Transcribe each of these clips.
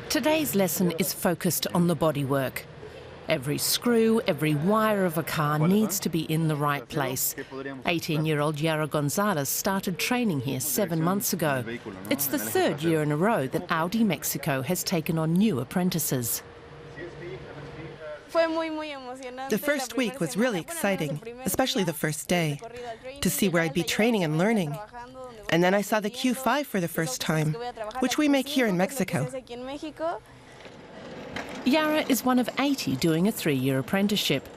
Today's lesson is focused on the bodywork. Every screw, every wire of a car needs to be in the right place. 18-year-old Yara Gonzalez started training here 7 months ago. It's the third year in a row that Audi Mexico has taken on new apprentices. The first week was really exciting, especially the first day, to see where I'd be training and learning. And then I saw the Q5 for the first time, which we make here in Mexico. Yara is one of 80 doing a 3-year apprenticeship.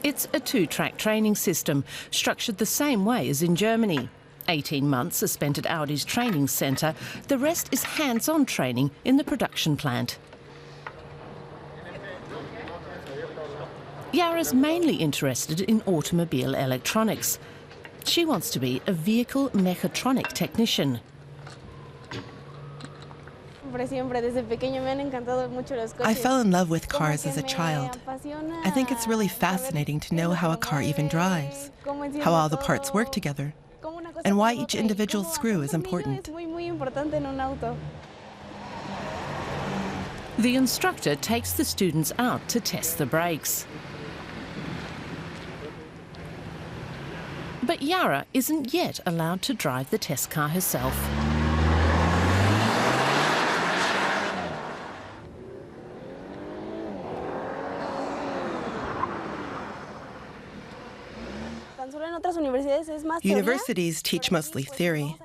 It's a 2-track training system, structured the same way as in Germany. 18 months are spent at Audi's training centre. The rest is hands-on training in the production plant. Yara's mainly interested in automobile electronics. She wants to be a vehicle mechatronic technician. I fell in love with cars as a child. I think it's really fascinating to know how a car even drives, how all the parts work together, and why each individual screw is important. The instructor takes the students out to test the brakes. But Yara isn't yet allowed to drive the test car herself. Universities teach mostly theory.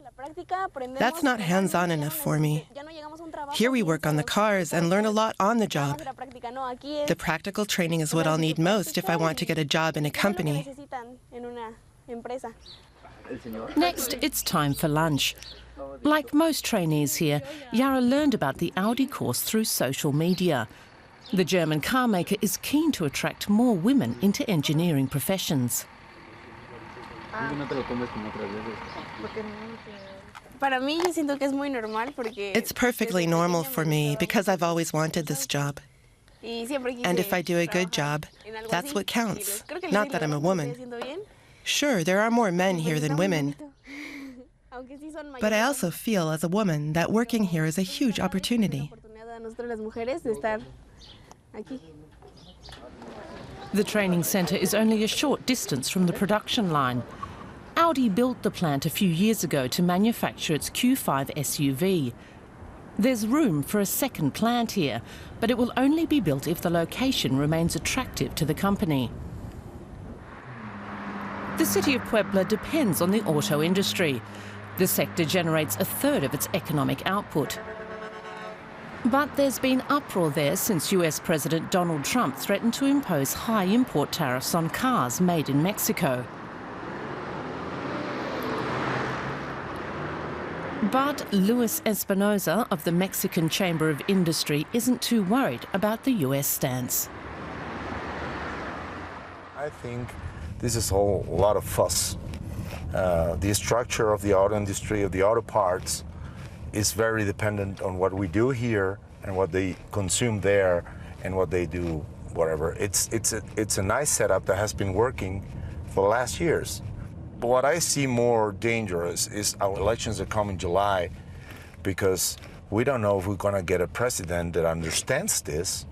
That's not hands-on enough for me. Here we work on the cars and learn a lot on the job. The practical training is what I'll need most if I want to get a job in a company. Next, it's time for lunch. Like most trainees here, Yara learned about the Audi course through social media. The German car maker is keen to attract more women into engineering professions. It's perfectly normal for me because I've always wanted this job. And if I do a good job, that's what counts, not that I'm a woman. Sure, there are more men here than women. But I also feel as a woman that working here is a huge opportunity. The training centre is only a short distance from the production line. Audi built the plant a few years ago to manufacture its Q5 SUV. There's room for a second plant here, but it will only be built if the location remains attractive to the company. The city of Puebla depends on the auto industry. The sector generates a third of its economic output. But there's been uproar there since US President Donald Trump threatened to impose high import tariffs on cars made in Mexico. But Luis Espinoza of the Mexican Chamber of Industry isn't too worried about the US stance. I think this is a lot of fuss. The structure of the auto industry, of the auto parts, is very dependent on what we do here and what they consume there and what they do, whatever. It's a nice setup that has been working for the last years. But what I see more dangerous is our elections that come in July, because we don't know if we're going to get a president that understands this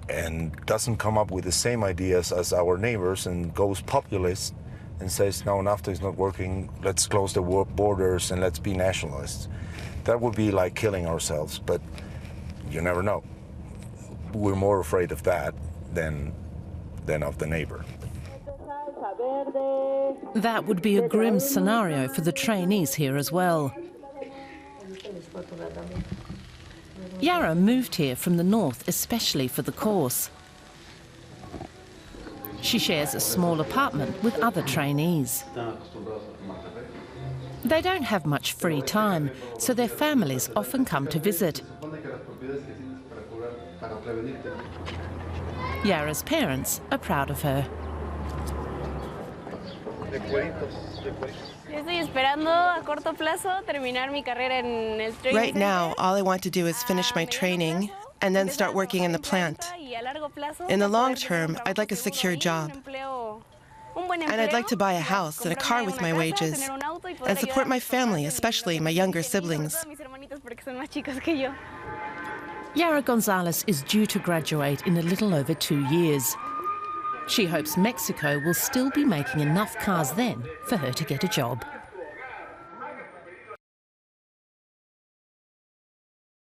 and doesn't come up with the same ideas as our neighbors and goes populist and says, no, NAFTA is not working, let's close the borders and let's be nationalists. That would be like killing ourselves, but you never know. We're more afraid of that than of the neighbor. That would be a grim scenario for the trainees here as well. Yara moved here from the north especially for the course. She shares a small apartment with other trainees. They don't have much free time, so their families often come to visit. Yara's parents are proud of her. Right now, all I want to do is finish my training and then start working in the plant. In the long term, I'd like a secure job. And I'd like to buy a house and a car with my wages and support my family, especially my younger siblings. Yara Gonzalez is due to graduate in a little over 2 years. She hopes Mexico will still be making enough cars then for her to get a job.